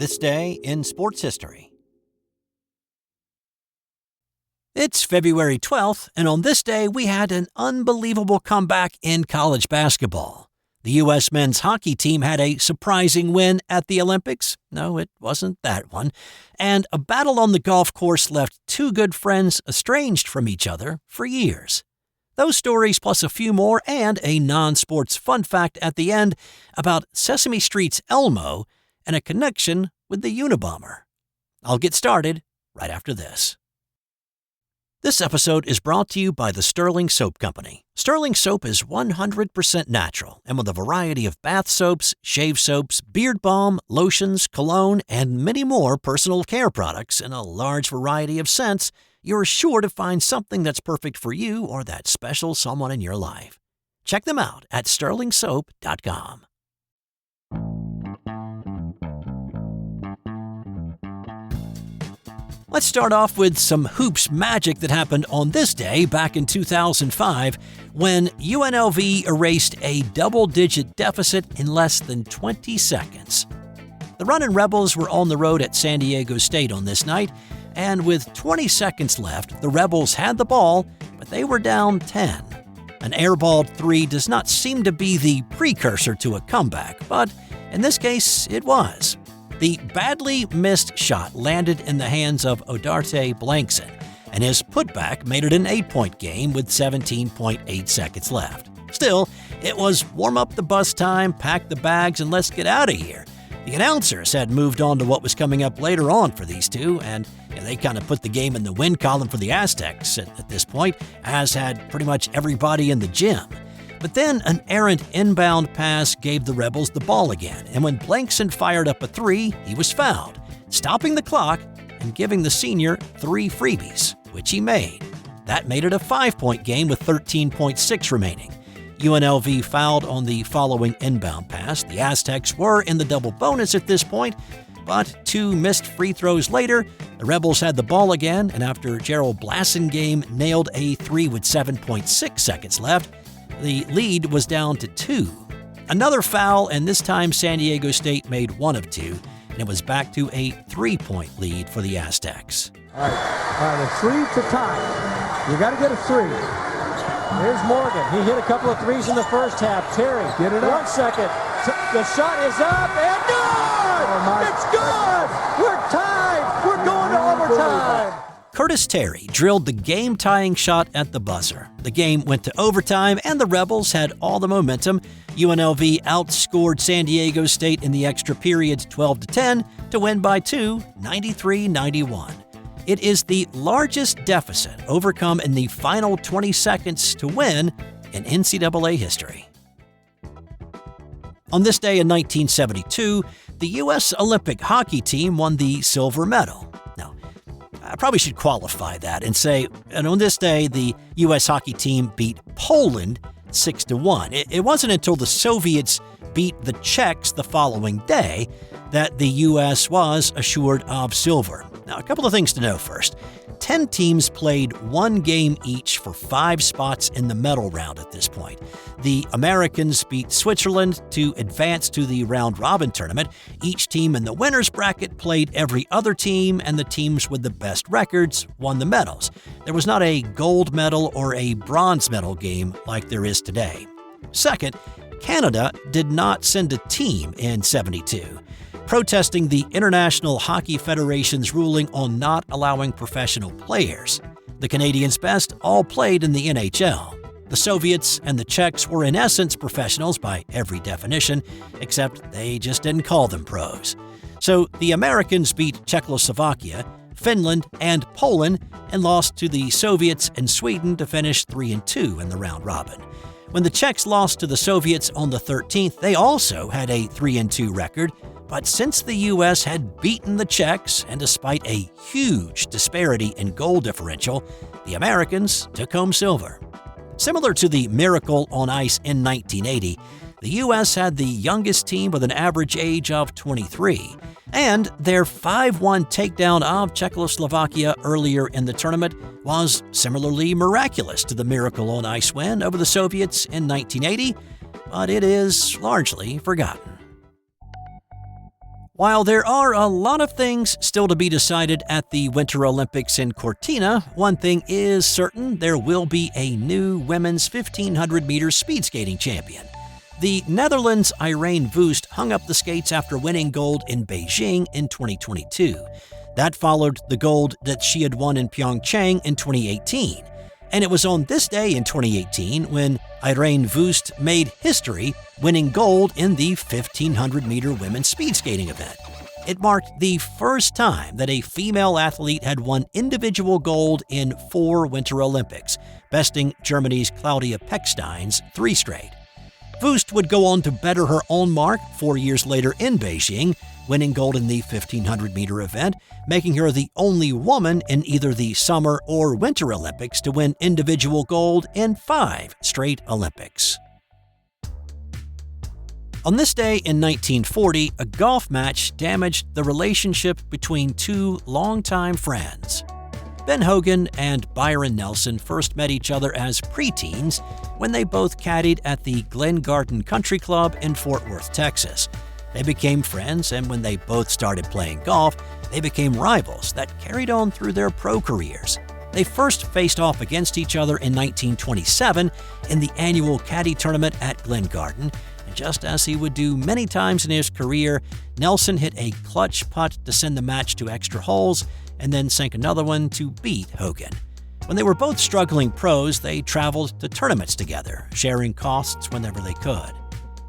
This day in sports history. It's February 12th, and on this day we had an unbelievable comeback in college basketball. The U.S. men's hockey team had a surprising win at the Olympics. No, it wasn't that one. And a battle on the golf course left two good friends estranged from each other for years. Those stories plus a few more and a non-sports fun fact at the end about Sesame Street's Elmo and a connection with the Unabomber. I'll get started right after this. This episode is brought to you by the Sterling Soap Company. Sterling Soap is 100% natural and with a variety of bath soaps, shave soaps, beard balm, lotions, cologne, and many more personal care products in a large variety of scents, you're sure to find something that's perfect for you or that special someone in your life. Check them out at sterlingsoap.com. Let's start off with some hoops magic that happened on this day back in 2005 when UNLV erased a double-digit deficit in less than 20 seconds. The Runnin' Rebels were on the road at San Diego State on this night, and with 20 seconds left, the Rebels had the ball, but they were down 10. An airballed three does not seem to be the precursor to a comeback, but in this case, it was. The badly missed shot landed in the hands of Odarte Blankson, and his putback made it an 8-point game with 17.8 seconds left. Still, it was warm up the bus time, pack the bags, and let's get out of here. The announcers had moved on to what was coming up later on for these two, and they kind of put the game in the win column for the Aztecs at this point, as had pretty much everybody in the gym. But then an errant inbound pass gave the Rebels the ball again, and when Blankson fired up a three, he was fouled, stopping the clock and giving the senior 3 freebies, which he made. That made it a 5-point game with 13.6 remaining. UNLV fouled on the following inbound pass. The Aztecs were in the double bonus at this point, but 2 missed free throws later, the Rebels had the ball again, and after Gerald Blassingame nailed a 3 with 7.6 seconds left, the lead was down to 2. Another foul, and this time San Diego State made 1 of 2, and it was back to a 3-point lead for the Aztecs. All right, a 3 to tie. You got to get a 3. Here's Morgan. He hit a couple of threes in the first half. Terry, get it up. 1 second. The shot is up and good! It's good! We're tied! We're going to overtime! Curtis Terry drilled the game-tying shot at the buzzer. The game went to overtime, and the Rebels had all the momentum. UNLV outscored San Diego State in the extra period 12-10 to win by 2, 93-91. It is the largest deficit overcome in the final 20 seconds to win in NCAA history. On this day in 1972, the U.S. Olympic hockey team won the silver medal. Now, I probably should qualify that and say, and on this day, the U.S. hockey team beat Poland 6-1. It wasn't until the Soviets beat the Czechs the following day that the U.S. was assured of silver. Now, a couple of things to know first. 10 teams played 1 game each for 5 spots in the medal round at this point. The Americans beat Switzerland to advance to the round-robin tournament. Each team in the winner's bracket played every other team, and the teams with the best records won the medals. There was not a gold medal or a bronze medal game like there is today. Second, Canada did not send a team in '72. Protesting the International Hockey Federation's ruling on not allowing professional players. The Canadians' best all played in the NHL. The Soviets and the Czechs were in essence professionals by every definition, except they just didn't call them pros. So the Americans beat Czechoslovakia, Finland, and Poland, and lost to the Soviets and Sweden to finish 3-2 in the round robin. When the Czechs lost to the Soviets on the 13th, they also had a 3-2 record. But since the U.S. had beaten the Czechs, and despite a huge disparity in goal differential, the Americans took home silver. Similar to the Miracle on Ice in 1980, the U.S. had the youngest team with an average age of 23, and their 5-1 takedown of Czechoslovakia earlier in the tournament was similarly miraculous to the Miracle on Ice win over the Soviets in 1980, but it is largely forgotten. While there are a lot of things still to be decided at the Winter Olympics in Cortina, one thing is certain: there will be a new women's 1500-meter speed skating champion. The Netherlands' Ireen Wüst hung up the skates after winning gold in Beijing in 2022. That followed the gold that she had won in Pyeongchang in 2018. And it was on this day in 2018 when Ireen Wüst made history, winning gold in the 1500-meter women's speed skating event. It marked the first time that a female athlete had won individual gold in 4 Winter Olympics, besting Germany's Claudia Pechstein's 3 straight. Wüst would go on to better her own mark 4 years later in Beijing, winning gold in the 1500-meter event, making her the only woman in either the Summer or Winter Olympics to win individual gold in 5 straight Olympics. On this day in 1940, a golf match damaged the relationship between 2 longtime friends. Ben Hogan and Byron Nelson first met each other as preteens when they both caddied at the Glen Garden Country Club in Fort Worth, Texas. They became friends, and when they both started playing golf, they became rivals that carried on through their pro careers. They first faced off against each other in 1927 in the annual caddy tournament at Glen Garden, and just as he would do many times in his career, Nelson hit a clutch putt to send the match to extra holes, and then sank another one to beat Hogan. When they were both struggling pros, they traveled to tournaments together, sharing costs whenever they could.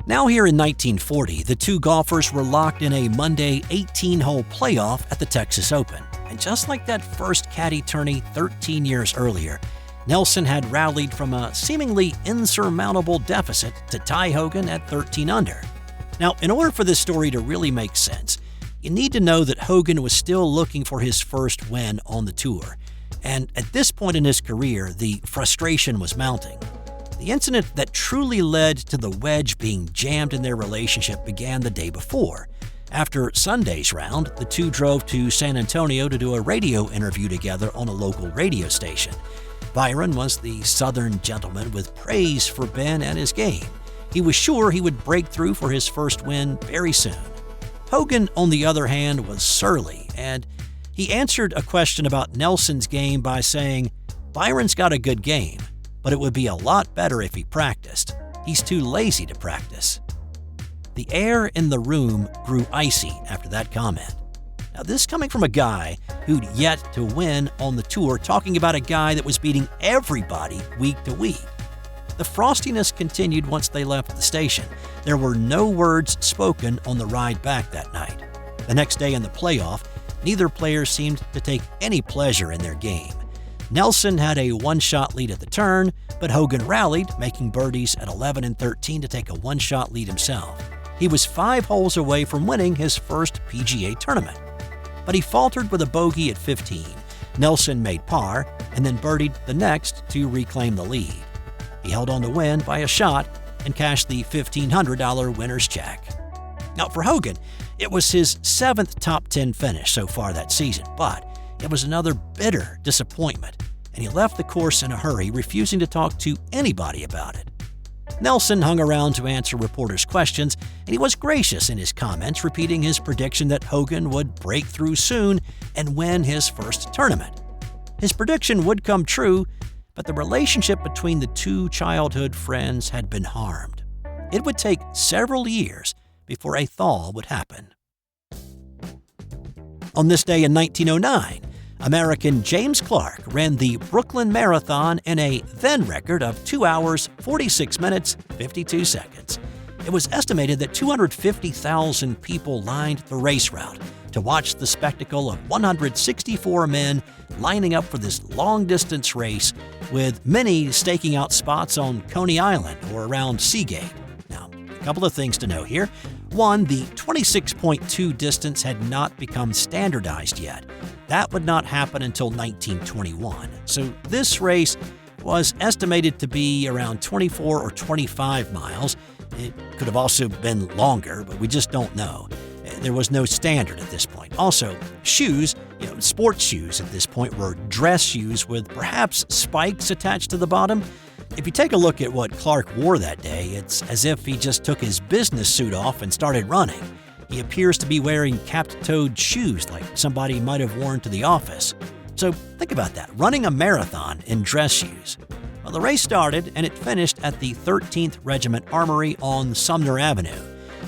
Now here in 1940, the 2 golfers were locked in a Monday 18-hole playoff at the Texas Open. And just like that first caddy tourney 13 years earlier, Nelson had rallied from a seemingly insurmountable deficit to tie Hogan at 13 under. Now, in order for this story to really make sense, you need to know that Hogan was still looking for his first win on the tour. And at this point in his career, the frustration was mounting. The incident that truly led to the wedge being jammed in their relationship began the day before. After Sunday's round, the 2 drove to San Antonio to do a radio interview together on a local radio station. Byron was the Southern gentleman with praise for Ben and his game. He was sure he would break through for his first win very soon. Hogan, on the other hand, was surly, and he answered a question about Nelson's game by saying, "Byron's got a good game, but it would be a lot better if he practiced. He's too lazy to practice." The air in the room grew icy after that comment. Now, this coming from a guy who'd yet to win on the tour, talking about a guy that was beating everybody week to week. The frostiness continued once they left the station. There were no words spoken on the ride back that night. The next day in the playoff, neither player seemed to take any pleasure in their game. Nelson had a 1-shot lead at the turn, but Hogan rallied, making birdies at 11 and 13 to take a 1-shot lead himself. He was 5 holes away from winning his first PGA tournament. But he faltered with a bogey at 15. Nelson made par, and then birdied the next to reclaim the lead. He held on to win by a shot and cashed the $1,500 winner's check. Now, for Hogan, it was his 7th top 10 finish so far that season, but it was another bitter disappointment, and he left the course in a hurry, refusing to talk to anybody about it. Nelson hung around to answer reporters' questions, and he was gracious in his comments, repeating his prediction that Hogan would break through soon and win his first tournament. His prediction would come true, but the relationship between the 2 childhood friends had been harmed. It would take several years before a thaw would happen. On this day in 1909, American James Clark ran the Brooklyn Marathon in a then record of 2 hours, 46 minutes, 52 seconds. It was estimated that 250,000 people lined the race route to watch the spectacle of 164 men lining up for this long-distance race, with many staking out spots on Coney Island or around Seagate. Now, a couple of things to know here. One, the 26.2 distance had not become standardized yet. That would not happen until 1921. So this race was estimated to be around 24 or 25 miles. It could have also been longer, but we just don't know. There was no standard at this point. Also, shoes, sports shoes at this point were dress shoes with perhaps spikes attached to the bottom. If you take a look at what Clark wore that day, it's as if he just took his business suit off and started running. He appears to be wearing capped-toed shoes like somebody might have worn to the office. So think about that, running a marathon in dress shoes. Well, the race started and it finished at the 13th Regiment Armory on Sumner Avenue.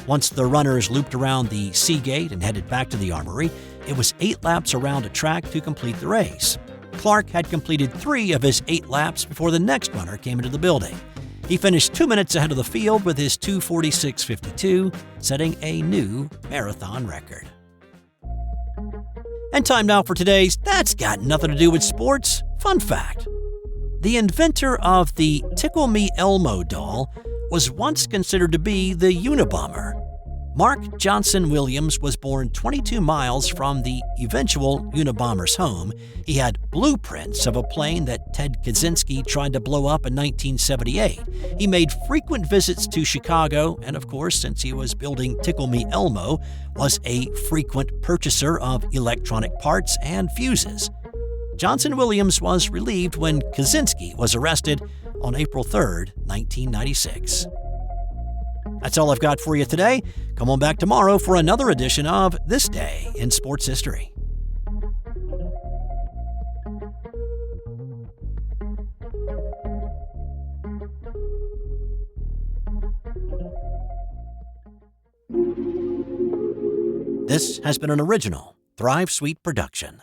Once the runners looped around the Seagate and headed back to the armory, it was 8 laps around a track to complete the race. Clark had completed 3 of his 8 laps before the next runner came into the building. He finished 2 minutes ahead of the field with his 2:46.52, setting a new marathon record. And time now for today's That's Got Nothing to Do with Sports fun fact. The inventor of the Tickle Me Elmo doll was once considered to be the Unabomber. Mark Johnson Williams was born 22 miles from the eventual Unabomber's home. He had blueprints of a plane that Ted Kaczynski tried to blow up in 1978. He made frequent visits to Chicago, and of course, since he was building Tickle Me Elmo, was a frequent purchaser of electronic parts and fuses. Johnson Williams was relieved when Kaczynski was arrested on April 3, 1996. That's all I've got for you today. Come on back tomorrow for another edition of This Day in Sports History. This has been an original Thrive Suite production.